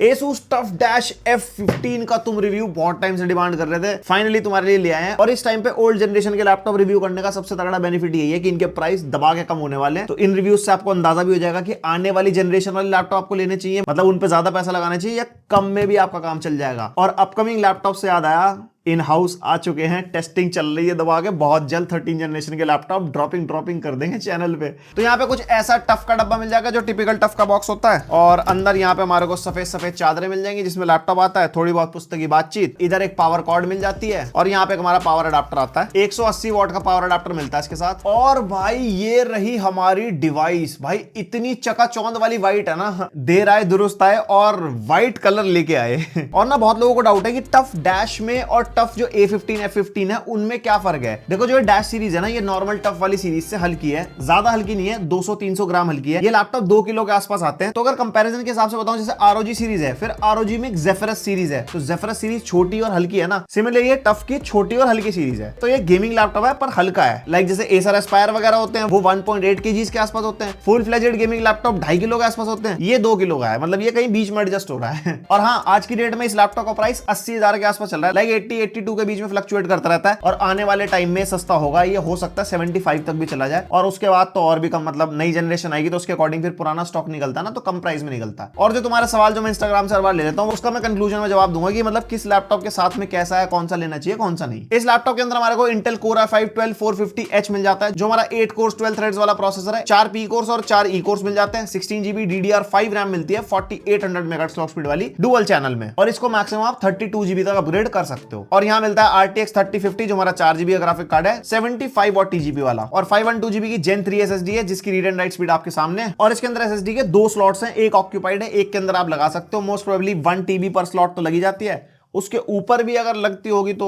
Asus TUF Dash F15 का तुम review बहुत टाइम से डिमांड कर रहे थे, फाइनली तुम्हारे लिए ले आए हैं। और इस टाइम पे ओल्ड जनरेशन के लैपटॉप रिव्यू करने का सबसे तगड़ा बेनिफिट यही है कि इनके प्राइस दबा के कम होने वाले हैं। तो इन रिव्यूज से आपको अंदाजा भी हो जाएगा कि आने वाली जनरेशन वाले लैपटॉप आपको लेने चाहिए, मतलब उन पे ज्यादा पैसा लगाना चाहिए या कम में भी आपका काम चल जाएगा। और अपकमिंग लैपटॉप से याद आया, इन हाउस आ चुके हैं, टेस्टिंग चल रही है दबा के, बहुत जल्द 13 जनरेशन के लैपटॉप ड्रॉपिंग कर देंगे चैनल पे। तो यहाँ पे कुछ ऐसा टफ का डब्बा मिल जाएगा जो टिपिकल टफ का बॉक्स होता है, और अंदर यहाँ पे हमारे को सफेद चादरें मिल जाएंगी जिसमें लैपटॉप आता है, थोड़ी बहुत पुस्तकी बातचीत, इधर एक पावर कॉर्ड मिल जाती है, और यहाँ पे हमारा पावर अडाप्टर आता है। 180 वॉट का पावर अडाप्टर मिलता है इसके साथ। और भाई ये रही हमारी डिवाइस, भाई इतनी चकाचौंध वाली व्हाइट है ना, देर आए दुरुस्त आए, और व्हाइट कलर लेके आए। और ना बहुत लोगों को डाउट है कि टफ डैश में और टफ जो A15 F15 है उनमें क्या फर्क है। देखो जो ये डैश सीरीज है ना, ये नॉर्मल टफ वाली सीरीज से हल्की है, ज्यादा हल्की नहीं है, 200-300 ग्राम हल्की है। ये लैपटॉप 2 किलो के आसपास आते हैं। तो अगर कंपैरिजन के हिसाब से बताऊं, जैसे ROG सीरीज है, फिर ROG में एक Zephyrus सीरीज है, तो Zephyrus सीरीज छोटी और हल्की है ना, सिमिलरली ये टफ की छोटी और हल्की सीरीज है। तो ये गेमिंग लैपटॉप है पर हल्का है, लाइक जैसे Acer Aspire वगैरह होते हैं वो 1.8 kg के आसपास होते हैं। Full fledged gaming laptop 2.5 kilo के आसपास होते हैं, ये 2 किलो का है, मतलब ये कहीं बीच में एडजस्ट हो रहा है। और हाँ, आज की डेट में इस लैपटॉप का प्राइस 80,000 के आसपास चल रहा है, लाइक 80-82 के बीच में फ्लक्चुएट करता रहता है। और आने वाले टाइम में सस्ता होगा, ये हो सकता है 75 तक भी चला जाए, और उसके बाद तो और भी कम, मतलब नई जनरेशन आएगी तो उसके अकॉर्डिंग फिर पुराना स्टॉक निकलता है ना, तो कम प्राइस में निकलता है। और जो तुम्हारा सवाल जो मैं इंस्टाग्राम से हर बार ले लेता हूं, उसका मैं कंक्लूजन में जवाब दूंगा कि मतलब किस लैपटॉप के साथ में कैसा है, कौन सा लेना चाहिए कौन सा नहीं। इस लैपटॉप के अंदर हमारे को इंटेल Core i5-12450H मिल जाता है, जो हमारा 8 कोर्स 12 थ्रेड्स वाला प्रोसेसर है, 4 P कोर्स और 4 E कोर्स मिल जाते हैं, 16GB DDR5 रैम मिलती है 4800 मेगाहर्ट्ज क्लॉक स्पीड वाली डुअल चैनल में, और इसको मैक्सिमम आप 32GB तक अपग्रेड कर सकते हो। और यहाँ मिलता है RTX 3050 जो हमारा 4GB का ग्राफिक कार्ड है, 75 और TGB वाला, और 512GB की Gen 3 SSD है जिसकी रीड एंड राइट स्पीड आपके सामने है। और इसके अंदर SSD के 2 स्लॉट्स हैं, एक ऑक्यूपाइड है, एक के अंदर आप लगा सकते हो, मोस्ट प्रोबेबली 1 TB पर स्लॉट तो लगी जाती है, उसके ऊपर भी अगर लगती होगी तो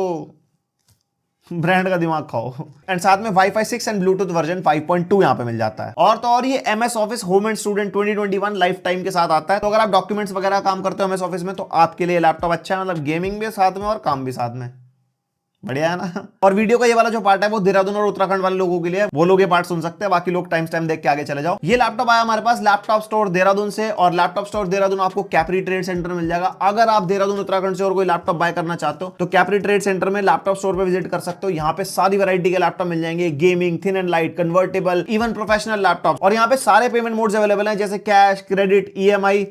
ब्रांड का दिमाग खाओ। एंड साथ में Wi-Fi 6 एंड ब्लूटूथ वर्जन 5.2 यहाँ पे मिल जाता है। और तो और ये MS office home and student 2021 life time के साथ आता है, तो अगर आप डॉक्यूमेंट्स वगैरह काम करते हो MS ऑफिस में तो आपके लिए लैपटॉप अच्छा है, मतलब गेमिंग भी साथ में और काम भी साथ में, बढ़िया है ना। और वीडियो का ये वाला जो पार्ट है वो देहरादून और उत्तराखंड वाले लोगों के लिए, वो लोग ये पार्ट सुन सकते हैं, बाकी लोग टाइम देख के आगे चले जाओ। ये लैपटॉप आया हमारे पास लैपटॉप स्टोर देहरादून से, और लैपटॉप स्टोर देहरादून आपको कैप्री ट्रेड सेंटर मिल जाएगा। अगर आप देहरादून उत्तराखंड से और कोई लैपटॉप बाय करना चाहते हो तो कैप्री ट्रेड सेंटर में लैपटॉप स्टोर पे विजिट कर सकते हो। यहाँ पे सारी वैरायटी के लैपटॉप मिल जाएंगे, gaming, thin and light, convertible, even professional laptop. और यहाँ पे सारे पेमेंट मोड्स अवेलेबल हैं, जैसे कैश, क्रेडिट, EMI,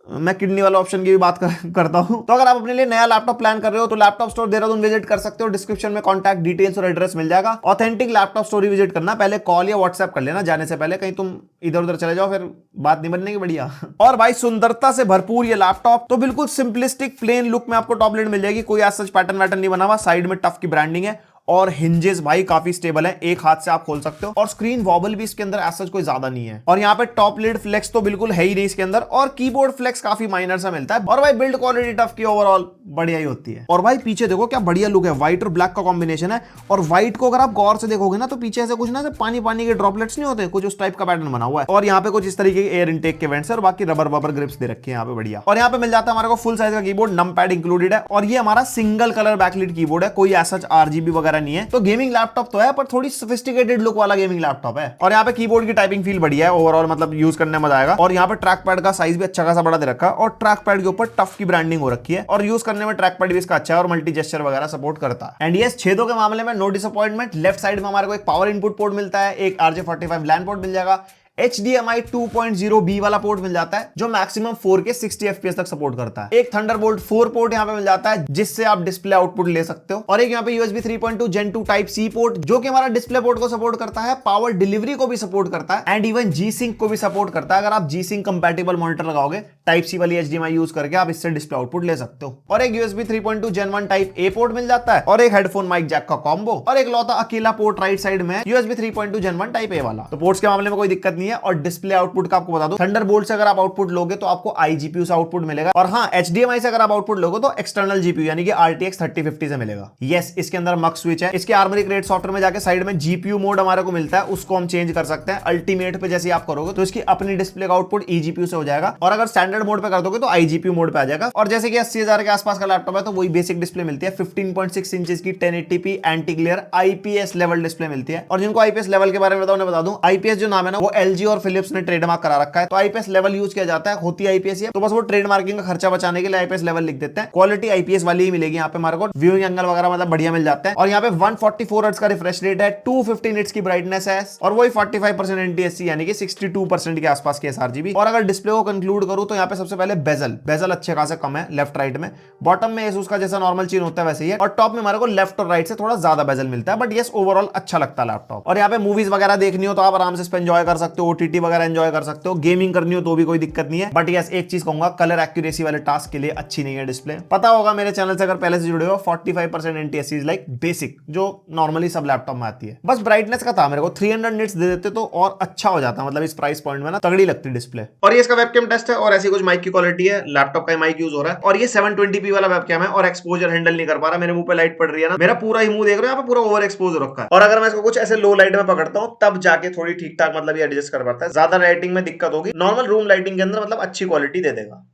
मैं किडनी वाला ऑप्शन की भी बात करता हूं। तो अगर आप अपने लिए नया लैपटॉप प्लान कर रहे हो तो लैपटॉप स्टोर देहरादून विजिट कर सकते हो, डिस्क्रिप्शन में कॉन्टैक्ट डिटेल्स और एड्रेस मिल जाएगा। ऑथेंटिक लैपटॉप स्टोर विजिट करना, पहले कॉल या व्हाट्सएप कर लेना जाने से पहले, कहीं तुम इधर उधर चले जाओ फिर बात नहीं बनने की। बढ़िया। और भाई सुंदरता से भरपूर ये लैपटॉप, तो बिल्कुल सिंपलिस्टिक प्लेन लुक में आपको टॉप लिड मिल जाएगी, कोई ऐसा पैटर्न वैटर्न नहीं बना हुआ, साइड में टफ की ब्रांडिंग है, और हिंजेस भाई काफी स्टेबल है, एक हाथ से आप खोल सकते हो, और स्क्रीन वॉबल भी इसके अंदर ऐसा कोई ज्यादा नहीं है। और यहाँ पे टॉप लिड फ्लेक्स तो बिल्कुल है ही नहीं इसके अंदर, और कीबोर्ड फ्लेक्स काफी माइनर सा मिलता है। और भाई बिल्ड क्वालिटी टफ की ओवरऑल बढ़िया ही होती है। और भाई पीछे देखो क्या बढ़िया लुक है, व्हाइट और ब्लैक का कॉम्बिनेशन है, और व्हाइट को अगर आप गौर से देखोगे ना तो पीछे ऐसे कुछ ना पानी के ड्रॉपलेट्स नहीं होते, कुछ उस टाइप का पैटर्न बना हुआ है। और यहाँ पे कुछ इस तरीके के एयर इनटेक के वेंट्स और बाकी रबर ग्रिप्स दे रखे हैं यहाँ पे, बढ़िया। और यहाँ पे मिल जाता है हमारे को फुल साइज का कीबोर्ड, नम पैड इंक्लूडेड है, और ये हमारा सिंगल कलर बैकलिट कीबोर्ड है, कोई ऐसा RGB वगैरह नहीं है। तो गेमिंग लैपटॉप तो है पर थोड़ी सोफिस्टिकेटेड लुक वाला गेमिंग लैपटॉप है। और यहाँ पे कीबोर्ड की टाइपिंग फील बढ़िया है ओवरऑल, मतलब यूज करने में मजा आएगा। और यहाँ पे ट्रैक पैड का साइज भी अच्छा खासा बड़ा दे रखा है, और ट्रैक पैड के ऊपर टफ की ब्रांडिंग हो रखी है, और यूज करने में ट्रैक पैड भी इसका अच्छा है, और मल्टी जेस्चर वगैरह सपोर्ट करता है। एंड यस, छेदों के मामले में नो डिसअपॉइंटमेंट। लेफ्ट साइड में हमारे को एक पावर इनपुट पोर्ट मिलता है, एक RJ45 लैन पोर्ट मिल जाएगा, HDMI 2.0B वाला पोर्ट मिल जाता है जो मैक्सिमम 4K 60 FPS तक सपोर्ट करता है। एक थंडरबोल्ट 4 पोर्ट यहाँ पे मिल जाता है जिससे आप डिस्प्ले आउटपुट ले सकते हो, और एक यहाँ पे USB 3.2 Gen 2 type C port जो कि हमारा डिस्प्ले पोर्ट को सपोर्ट करता है, पावर डिलीवरी को भी सपोर्ट करता है, एंड इवन G-Sync को भी सपोर्ट करता है। अगर आप G-Sync कंपैटिबल मॉनिटर लगाओगे टाइप C वाली HDMI यूज करके आप इससे डिस्प्ले आउटपुट ले सकते हो। और एक USB 3.2 Gen 1 type A port मिल जाता है, और एक हेडफोन माइक जैक का कॉम्बो, और एक लौता अकेला पोर्ट राइट साइड में USB 3.2 Gen 1 टाइप A वाला। तो पोर्ट्स के मामले में कोई दिक्कत नहीं है। और डिस्प्ले आउटपुट का आपको बता दो, थंडरबोल्ट से अगर आप आउटपुट लोगे तो आपको iGPU से आउटपुट मिलेगा, और हाँ HDMI से अगर आप आउटपुट लोगे तो एक्सटर्नल GPU यानी कि RTX 3050 से मिलेगा। यस, इसके अंदर मक स्विच है। इसके आर्मरी क्रेट सॉफ्टवेयर में जाके साइड में GPU मोड हमारे को मिलता है, उसको हम चेंज कर सकते हैं। अल्टीमेट पे जैसे आप करोगे तो इसकी अपनी डिस्प्ले का आउटपुट eGPU से हो जाएगा, और अगर स्टैंडर्ड स्टैंडर्ड मोड पे कर दोगे तो IGPU मोड पे आ जाएगा। और जैसे कि 80,000 के आसपास का लैपटॉप है तो वही बेसिक डिस्प्ले मिलती है, 15.6 इंचेस की 1080p anti glare IPS level display मिलती है। और जिनको IPS लेवल के बारे में बताऊं, बता दूं, IPS जो नाम है ना वो LG और फिलिप्स ने ट्रेडमार्क करा रखा है। तो IPS लेवल यूज किया जाता है, होती IPS ही है, तो बस वो ट्रेडमार्किंग का खर्चा बचाने के लिए IPS लेवल लिख देते हैं। क्वालिटी IPS वाली ही मिलेगी यहाँ पे हमारे को, व्यूइंग एंगल वगैरह मतलब बढ़िया मिल जाता है। और यहाँ पे 144 हर्ट्ज का रिफ्रेश रेट है, 250 निट्स की ब्राइटनेस है, और वही 45% NTSC यानी कि 62% के आसपास की sRGB। और अगर डिस्प्ले को कंक्लूड करूं तो यहाँ पे सबसे पहले बेजल अच्छे खासे कम है लेफ्ट राइट में, बॉटम में Asus का जैसा नॉर्मल चीन होता है वैसे ही है, और टॉप में हमारे को लेफ्ट और राइट से थोड़ा ज्यादा बेजल मिलता है, बट यस ओवरऑल अच्छा लगता है लैपटॉप। और यहाँ पे मूवीज वगैरह देखनी हो तो आप आराम से इसको एंजॉय कर सकते हो, OTT वगैरह एंजॉय कर सकते हो, गेमिंग करनी हो तो भी कोई दिक्कत नहीं है। बट यस एक चीज कहूंगा, कलर एक्यूरेसी वाले टास्क के लिए अच्छी नहीं है डिस्प्ले। पता होगा मेरे चैनल से अगर पहले से जुड़े हो, 45% NTSC इज लाइक बेसिक, जो नॉर्मली सब लैपटॉप में आती है। बस ब्राइटनेस का था मेरे को 300 निट्स दे देते तो और अच्छा हो जाता, मतलब इस प्राइस पॉइंट में ना तगड़ी लगती डिस्प्ले। और ये इसका वेबकैम टेस्ट है और ऐसी कुछ माइक की क्वालिटी है, लैपटॉप का माइक यूज हो रहा है, और ये 720p वाला वेबकैम है और एक्सपोजर हैंडल नहीं कर पा रहा। मेरे मुंह पे लाइट पड़ रही है ना, मेरा पूरा ही मुंह देख रहे हो, यहाँ पे पूरा ओवर एक्सपोज हो रखा है। और अगर मैं इसको कुछ ऐसे लो लाइट में पकड़ता हूँ तब जाके थोड़ी ठीक ठाक मतलब ये एडजस्ट कर पाता है, ज्यादा लाइटिंग में दिक्कत होगी, नॉर्मल रूम लाइटिंग के अंदर मतलब अच्छी क्वालिटी दे देगा।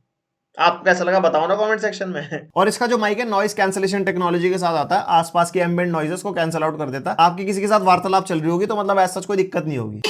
आपको कैसा लगा बताओ ना कमेंट सेक्शन में। और इसका जो माइक है नॉइस कैंसलेशन टेक्नोलॉजी के साथ आता है, आसपास के एम्बिएंट नॉइजेस को कैंसिल आउट कर देता है। आपकी किसी के साथ वार्तालाप चल रही होगी तो मतलब ऐसा कोई दिक्कत नहीं होगी।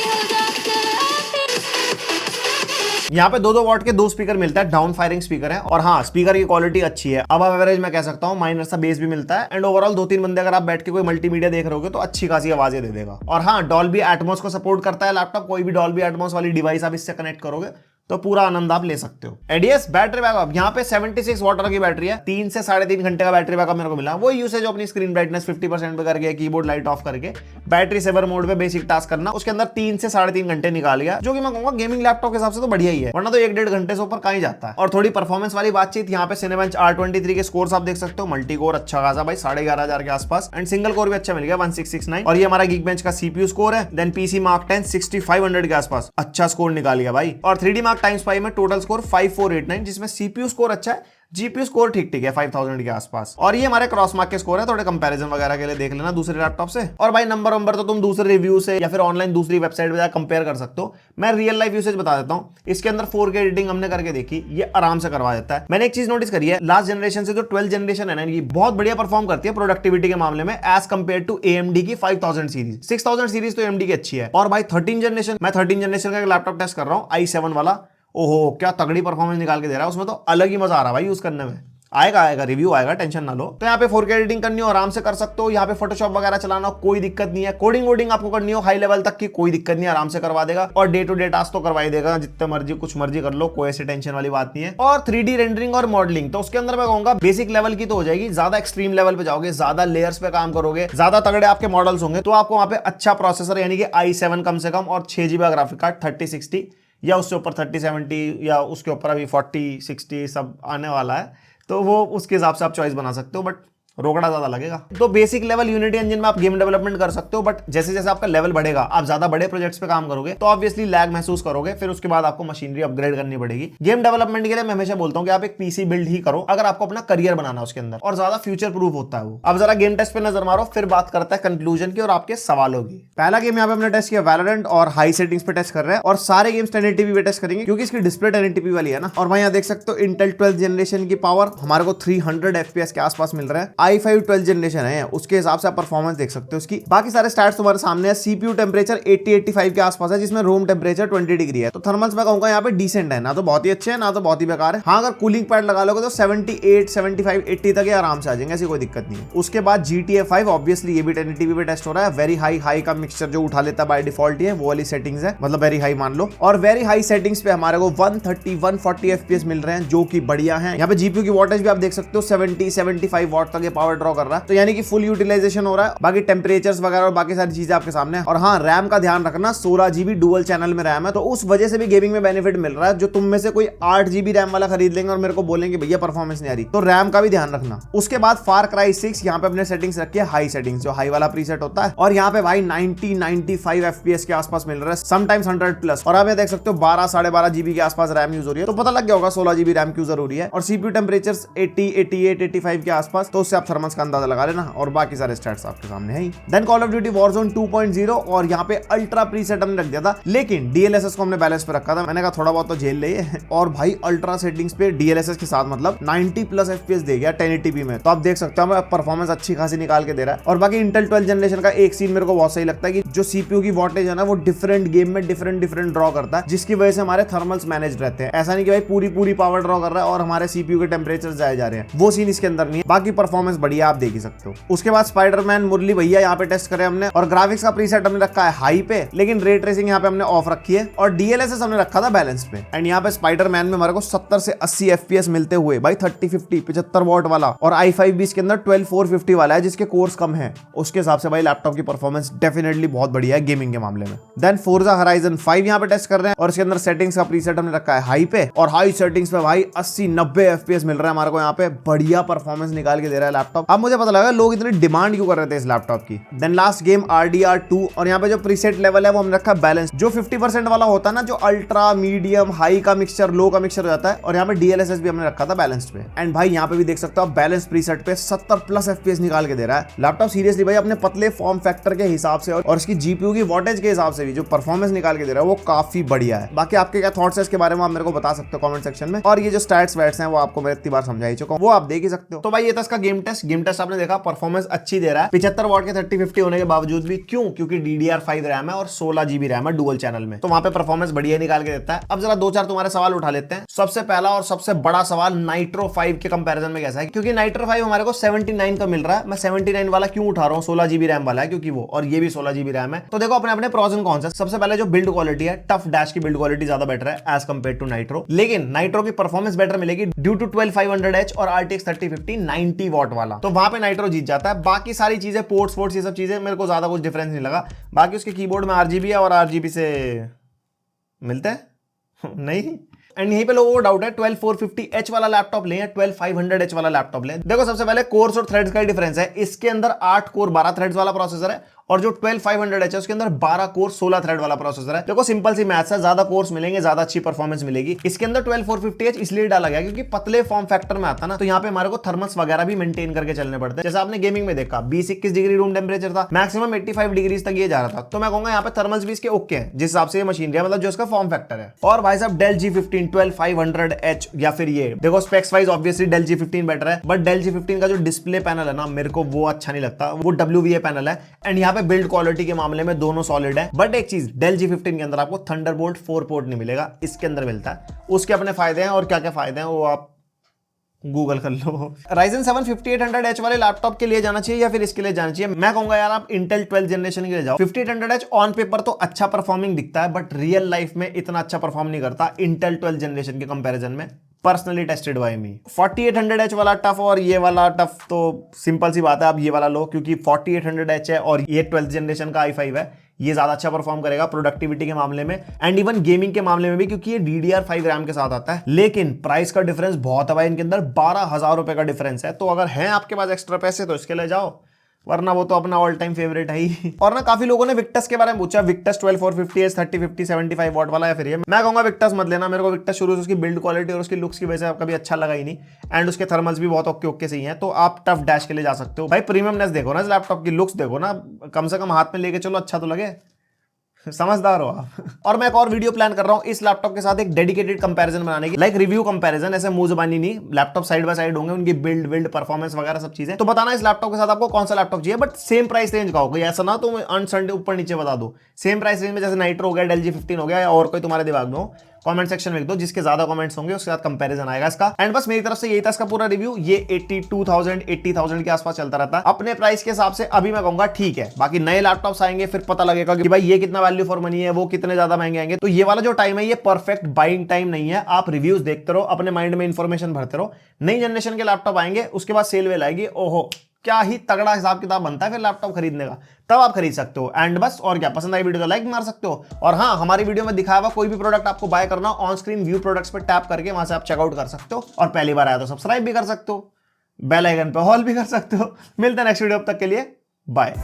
यहाँ पे 2-2 वॉट के 2 स्पीकर मिलता है, डाउन फायरिंग स्पीकर है, और हाँ स्पीकर की क्वालिटी अच्छी है, अब एवरेज मैं कह सकता हूँ, माइनर सा बेस भी मिलता है, एंड ओवरऑल 2-3 बंदे अगर आप बैठ के कोई मल्टीमीडिया देख रहे होगे तो अच्छी खासी आवाजें दे देगा। और हाँ डॉल्बी एटमॉस को सपोर्ट करता है लैपटॉप, कोई भी डॉल्बी एटमॉस वाली डिवाइस आप इससे कनेक्ट करोगे तो पूरा आनंद आप ले सकते हो। एडीएस बैटरी बैकअप यहाँ पे 76 वाट की बैटरी है, 3 से 3.5 घंटे का बैटरी बैकअप मेरे को मिला। वो यूसेज अपनी स्क्रीन ब्राइटनेस 50% पे करके, कीबोर्ड लाइट ऑफ करके, बैटरी सेवर मोड पे बेसिक टास्क करना, उसके अंदर 3 से 3.5 घंटे निकाल गया, जो कि मैं कहूंगा गेमिंग लैपटॉप के हिसाब से तो बढ़िया ही है, वरना तो 1-1.5 घंटे से ऊपर कहीं जाता है। और थोड़ी परफॉर्मेंस वाली बातचीत, यहाँ पे Cinebench R23 के स्कोर्स आप देख सकते हो, मल्टी कोर अच्छा खासा भाई 11,500 के आसपास, एंड सिंगल कोर भी अच्छा मिल गया 1669। और ये हमारा Geekbench का CPU स्कोर है, देन PC Mark 10 6500 के आसपास अच्छा स्कोर निकाल गया भाई। और 3D Mark Times5 में टोटल स्कोर 5489, जिसमें CPU स्कोर अच्छा है, GPU स्कोर ठीक ठीक है 5000 के आसपास। और ये हमारे क्रॉस मार्क के स्कोर है, थोड़े कंपैरिजन वगैरह के लिए देख लेना दूसरे लैपटॉप से। और भाई नंबर तो तुम दूसरे रिव्यू से या फिर ऑनलाइन दूसरी वेबसाइट पे जाकर कंपेयर कर सकते हो। मैं रियल लाइफ यूसेज बता देता हूँ, इसके अंदर 4K एडिटिंग हमने करके देखी, ये आराम से करवा देता है। मैंने एक चीज नोटिस करी है, लास्ट जनरेशन से जो 12th जनरेशन है ना, ये बहुत बढ़िया परफॉर्म करती है प्रोडक्टिविटी के मामले में एज कंपेयर टू AMD की 5000 सीरीज। 6000 सीरीज तो AMD की अच्छी है। और भाई 13 जनरेशन, मैं 13 जनरेशन का लैपटॉप टेस्ट कर रहा हूँ, i7 वाला, ओहो क्या तगड़ी परफॉर्मेंस निकाल के दे रहा है, उसमें तो अलग ही मजा आ रहा है भाई यूज करने में। आएगा रिव्यू आएगा, टेंशन ना लो। तो यहाँ पे 4K एडिटिंग करनी हो आराम से कर सकते हो, यहाँ पे फोटोशॉप वगैरह चलाना हो कोई दिक्कत नहीं है, कोडिंग वोडिंग आपको करनी हो हाई लेवल तक की कोई दिक्कत नहीं है, आराम से करवा देगा। और डे टू डे टास्क तो करवाई देगा, जितने मर्जी कुछ मर्जी कर लो, कोई ऐसी टेंशन वाली बात नहीं है। और 3D रेंडरिंग और मॉडलिंग तो उसके अंदर मैं कहूंगा बेसिक लेवल की तो हो जाएगी, ज्यादा एक्सट्रीम लेवल पे जाओगे, ज्यादा लेयर्स पे काम करोगे, ज्यादा तगड़े आपके मॉडल्स होंगे तो आपको वहां पे अच्छा प्रोसेसर यानी कि i7 कम से कम और 6GB ग्राफिक कार्ड 3060 या उससे ऊपर 3070 या उसके ऊपर अभी 4060 सब आने वाला है, तो वो उसके हिसाब से आप चॉइस बना सकते हो, बट रोकड़ा ज्यादा लगेगा। तो बेसिक लेवल यूनिटी इंजन में आप गेम डेवलपमेंट कर सकते हो, बट जैसे जैसे आपका लेवल बढ़ेगा, आप ज्यादा बड़े प्रोजेक्ट्स पे काम करोगे तो ऑब्वियसली लैग महसूस करोगे, फिर उसके बाद आपको मशीनरी अपग्रेड करनी पड़ेगी। गेम डेवलपमेंट के लिए मैं हमेशा बोलता हूं कि आप एक पीसी बिल्ड ही करो अगर आपको अपना करियर बनाना है उसके अंदर, और ज्यादा फ्यूचर प्रूफ होता है वो। अब जरा गेम टेस्ट पे नजर मारो, फिर बात करता है कंक्लूजन की और आपके सवालों की। पहला गेम यहाँ पे हमने टेस्ट किया वैलोरेंट, और हाई सेटिंग्स पे टेस्ट कर रहे हैं, और सारे गेम्स 1080p पे टेस्ट करेंगे क्योंकि इसकी डिस्प्ले 1080p वाली है ना। और वहां यहाँ देख सकते हो इंटेल 12th जनरेशन की पावर हमारे को 300 FPS के आसपास मिल रहा है। i5 12th जनरेशन है, उसके हिसाब से आप परफॉर्मेंस देख सकते हो उसकी। बाकी सारे स्टैट्स तुम्हारे सामने है। CPU टेम्परेचर 80-85 के आसपास है, जिसमें रूम टेम्परेचर 20 डिग्री है। तो थर्मल्स मैं कहूंगा यहाँ पे डिसेंट है, ना तो बहुत ही अच्छे है ना तो बहुत ही बेकार है। हाँ अगर कूलिंग पैड लगा लोगे तो 78, 75, 80 तक आराम से आ जाएंगे, ऐसी कोई दिक्कत नहीं है। उसके बाद GTA 5 ऑब्वियसली ये भी 1080p पे टेस्ट हो रहा है। वेरी हाई का मिक्सचर जो उठा लेता है बाय डिफॉल्ट ही है, वो वाली सेटिंग्स है, मतलब वेरी हाई मान लो। और वेरी हाई सेटिंग्स पे हमारे को 130-140 FPS मिल रहे हैं, जो कि बढ़िया है। यहाँ पे GPU की वोल्टेज भी आप देख सकते हो 70-75 वॉट तक ये पावर ड्रॉ कर रहा है, तो यानी कि फुल यूटिलाइजेशन हो रहा है। बाकी टेम्परेचर्स वगैरह और बाकी सारी चीजें आपके सामने है। और हाँ रैम का ध्यान रखना, 16GB डुअल चैनल में रैम है, तो उस वजह से भी गेमिंग में बेनिफिट मिल रहा है। जो तुम में से कोई 8GB रैम वाला खरीद लेंगे और मेरे को बोलेंगे भैया परफॉर्मेंस नहीं आ रही, तो रैम का भी ध्यान रखना। उसके बाद फार क्राई 6 यहाँ पे अपने सेटिंग्स रखी है हाई सेटिंग्स, जो हाई वाला प्रीसेट होता है, और यहाँ पे भाई 90-95 FPS के आसपास मिल रहा है, समटाइम्स 100+। और आप ये देख सकते हो 12-12.5GB के आसपास रैम यूज हो रही है, तो पता लग गया होगा 16GB रैम क्यों जरूरी है। और CPU टेम्परेचर 80, 88, 85 के आसपास, तो उससे आप थर्मल्स का अंदाजा लगा लेना और बाकी सारे स्टैट्स आपके सामने है ही। Then call of duty warzone 2.0 और यहाँ पे अल्ट्रा प्रीसेट हमने रख दिया था, लेकिन डीएलएसएस को हमने बैलेंस पे रखा था। मैंने कहा थोड़ा बहुत तो झेल ले और भाई अल्ट्रा सेटिंग्स पे डीएलएसएस के साथ मतलब 90 प्लस एफपीएस दे गया 1080p में। तो आप देख सकते हो परफॉर्मेंस अच्छी खासी निकाल के दे रहा है। और बाकी इंटेल 12 जनरेशन का एक सीन मेरे को बहुत सही लगता है कि जो सीपीयू की वोल्टेज है ना वो डिफरेंट गेम में डिफरेंट ड्रॉ करता है, जिसकी वजह से हमारे थर्मल्स मैनेज रहते हैं। ऐसा नहीं कि भाई पूरी पावर ड्रॉ कर रहा है और हमारे सीपीयू के टेम्परेचर जाए जा रहे हैं, वो सीन इसके अंदर नहीं है। बाकी परफॉर्मेंस बढ़िया, आप देख ही सकते हो। उसके बाद स्पाइडरमैन मुरली भैया यहाँ पे टेस्ट करे हमने, और ग्राफिक्स का प्रीसेट हमने रखा है हाई पे, लेकिन रे ट्रेसिंग यहाँ पे हमने ऑफ रखी है, और डीएलएसएस हमने रखा था बैलेंस पे। एंड यहाँ पे स्पाइडरमैन में हमारे को 70 से 80 एफपीएस मिलते हुए भाई 3050 75 वॉट वाला, और i5 भी इसके अंदर 12450 वाला है जिसके कोर्स कम है। उसके हिसाब से भाई लैपटॉप की परफॉर्मेंस डेफिनेटली बहुत बढ़िया है गेमिंग के मामले में। देन फोर्जा होराइजन 5 यहाँ पे टेस्ट कर रहे हैं, और इसके अंदर सेटिंग्स का प्रीसेट हमने रखा है हाई पे, और हाई सेटिंग्स पे भाई 80-90 एफपीएस मिल रहा है हमारे को। यहाँ पे बढ़िया परफॉर्मेंस निकाल के दे रहा है लैपटॉप। अब मुझे पता लगा लोग इतनी डिमांड क्यों कर रहे थे इस लैपटॉप की। देन लास्ट गेम RDR2, और यहाँ पे जो प्रीसेट लेवल है वो हमने रखा बैलेंस, जो 50% वाला होता है ना, जो अल्ट्रा मीडियम हाई का मिक्सचर लो का मिक्सचर हो जाता है, और यहाँ पे डीएलएसएस भी हमने रखा था बैलेंस पे। एंड भाई यहाँ पे भी देख सकते हो आप बैलेंस प्रीसेट पे 70 प्लस एफपीएस निकाल के दे रहा है लैपटॉप। सीरियसली भाई अपने पतले फॉर्म फैक्टर के हिसाब से और इसकी जीपीयू की वोल्टेज के हिसाब से भी जो परफॉर्मेंस निकाल के दे रहा है वो काफी बढ़िया है। बाकी आपके क्या थॉट्स है इसके बारे में आप मेरे को बता सकते हो कमेंट सेक्शन में, और ये जो स्टैट्स वैट्स हैं वो आपको मैं इतनी बार समझा ही चुका हूं, वो आप देख ही सकते हो। तो भाई ये था इसका गेम टेस्ट आपने देखा, परफॉर्मेंस अच्छी दे रहा है 75 वॉट के 3050 होने के बावजूद भी। क्यों? क्योंकि DDR5 रैम है और 16 GB रैम है डुअल चैनल में, तो वहां पे परफॉर्मेंस बढ़िया निकाल के देता है। अब जरा 2-4 तुम्हारे सवाल उठा लेते हैं। सबसे पहला और सबसे बड़ा सवाल नाइट्रो 5 के कंपैरिजन में कैसा है, क्योंकि नाइट्रो 5 हमारे को 79 का मिल रहा है। मैं 79 वाला क्यों उठा रहा हूँ, 16 GB रैम वाला है क्योंकि वो, और ये भी 16 GB रैम है। तो देखो अपने अपने प्रोस एंड कॉन्स है। सबसे पहले जो बिल्ड क्वालिटी है, टफ डैश की बिल्ड क्वालिटी ज्यादा बेटर है एज कंपेयर टू नाइट्रो, लेकिन नाइट्रो की परफॉर्मेंस बेटर मिलेगी ड्यू टू 12500H और RTX 3050 90 वॉट वाला, तो वहां पे नाइट्रो जीत जाता है। बाकी सारी चीजें पोर्ट्स ये सब चीजें मेरे को ज्यादा कुछ डिफरेंस नहीं लगा। बाकी उसके कीबोर्ड में RGB है और RGB से मिलते हैं नहीं। एंड यहीं पे लोगों को डाउट है 12450H वाला लैपटॉप लें या 12500H वाला लैपटॉप लें। देखो सबसे पहले कोर्स और थ्रेड्स का डिफरेंस है। इसके अंदर 8 कोर 12 थ्रेड्स वाला प्रोसेसर है, और जो 12500H है उसके अंदर 12 कोर 16 थ्रेड वाला प्रोसेसर है। देखो सिंपल सी मैथ्स है, ज्यादा कोर्स मिलेंगे ज्यादा अच्छी परफॉर्मेंस मिलेगी। इसके अंदर 12450H इसलिए डाला गया क्योंकि पतले फॉर्म फैक्टर में आता ना, तो यहाँ पे हमारे को थर्मल्स वगैरह भी मेंटेन करके चलने पड़ते हैं। जैसे आपने गेमिंग में देखा 20-21 डिग्री रूम टेम्परेचर था, मैक्सिमम 85 डिग्री तक ये जा रहा था। तो मैं कहूंगा यहाँ पे थर्मल्स भी इसके ओके हैं जिस हिसाब से ये मशीनरी है, मतलब जो इसका फॉर्म फैक्टर है। और भाई साहब डेल G15 12500H या फिर ये देखो specs wise obviously Dell G15 better है, बट डेल G15 का जो डिस्प्ले पैनल है ना मेरे को वो अच्छा नहीं लगता, वो WVA पैनल है। एंड यहाँ पे बिल्ड क्वालिटी मामले में दोनों सॉलिड है, बट एक चीज डेल G15 के अंदर आपको थंडरबोल्ट 4 पोर्ट नहीं मिलेगा, इसके अंदर मिलता है। उसके अपने फायदे हैं, और क्या क्या फायदे हैं वो आप गूगल कर लो। Ryzen 7 5800H वाले लैपटॉप के लिए जाना चाहिए या फिर इसके लिए जाना चाहिए? मैं कहूंगा यार आप इंटेल 12 जनरेशन के लिए जाओ। 5800H ऑन पेपर तो अच्छा परफॉर्मिंग दिखता है, बट रियल लाइफ में इतना अच्छा परफॉर्म नहीं करता इंटेल 12 जनरेशन के कंपैरिजन में, personally tested by me. 4800H वाला टफ और ये वाला टफ, तो सिंपल सी बात है आप ये वाला लो, क्योंकि 4800H है और ये 12th जनरेशन का i5 है, ये ज्यादा अच्छा परफॉर्म करेगा प्रोडक्टिविटी के मामले में एंड इवन गेमिंग के मामले में भी, क्योंकि ये DDR5 रैम के साथ आता है। लेकिन प्राइस का डिफरेंस बहुत है भाई, इनके अंदर 12,000 रुपए का डिफरेंस है। तो अगर है आपके पास एक्स्ट्रा पैसे तो इसके लिए जाओ, वरना वो तो अपना ऑल टाइम फेवरेट है ही। और ना काफी लोगों ने विक्टस के बारे में पूछा, विक्टस 12450H 3050 75 वॉट वाला है फिर ये। मैं कहूंगा विक्टस मत लेना, मेरे को विक्टस शुरू से उसकी बिल्ड क्वालिटी और उसकी लुक्स की वजह से कभी अच्छा लगा ही नहीं, एंड उसके थर्मल्स भी बहुत ओके से ही हैं। तो आप टफ डैश के लिए जा सकते हो भाई। प्रीमियमनेस देखो ना इस लैपटॉप की, लुक्स देखो ना, कम से कम हाथ में लेके चलो अच्छा तो लगे, समझदार हो आप। और मैं एक और वीडियो प्लान कर रहा हूं इस लैपटॉप के साथ एक डेडिकेटेड कंपैरिजन बनाने की, लाइक रिव्यू कंपैरिजन, ऐसे मुंह जुबानी नहीं, लैपटॉप साइड बाय साइड होंगे, उनकी बिल्ड परफॉर्मेंस वगैरह सब चीजें। तो बताना इस लैपटॉप के साथ आपको कौन सा लैपटॉप चाहिए, बट सेम प्राइस रेंज का होगा, ऐसा ना तो अनसंडे ऊपर नीचे बता दो। सेम प्राइस रेंज में, जैसे नाइट्रो हो गया, डेल G15 हो गया, या और कोई तुम्हारे दिमाग में हो, कमेंट सेक्शन में लिख दो, जिसके ज्यादा कमेंट्स होंगे उसके साथ कंपैरिजन आएगा इसका। एंड बस मेरी तरफ से यही था इसका पूरा रिव्यू। ये 82,000 80,000 के आसपास चलता रहता है अपने प्राइस के हिसाब से। अभी मैं कहूंगा ठीक है, बाकी नए लैपटॉप्स आएंगे फिर पता लगेगा कि भाई ये कितना वैल्यू फॉर मनी है, वो कितने ज्यादा महंगे आएंगे। तो ये वाला जो टाइम है ये परफेक्ट बाइंग टाइम नहीं है, आप रिव्यूज देखते रहो, अपने माइंड में इंफॉर्मेशन भरते रहो। नई जनरेशन के लैपटॉप आएंगे, उसके बाद सेल वेल आएगी, ओहो क्या ही तगड़ा हिसाब किताब बनता है फिर लैपटॉप खरीदने का, तब आप खरीद सकते हो। एंड बस, और क्या, पसंद आई वीडियो तो लाइक मार सकते हो। और हाँ, हमारी वीडियो में दिखाया हुआ कोई भी प्रोडक्ट आपको बाय करना हो, ऑन स्क्रीन व्यू प्रोडक्ट्स पर टैप करके वहां से आप चेकआउट कर सकते हो, और पहली बार आया तो सब्सक्राइब भी कर सकते हो, बेल आइकन पे ऑल भी कर सकते हो। मिलते हैं नेक्स्ट वीडियो, अब तक के लिए बाय।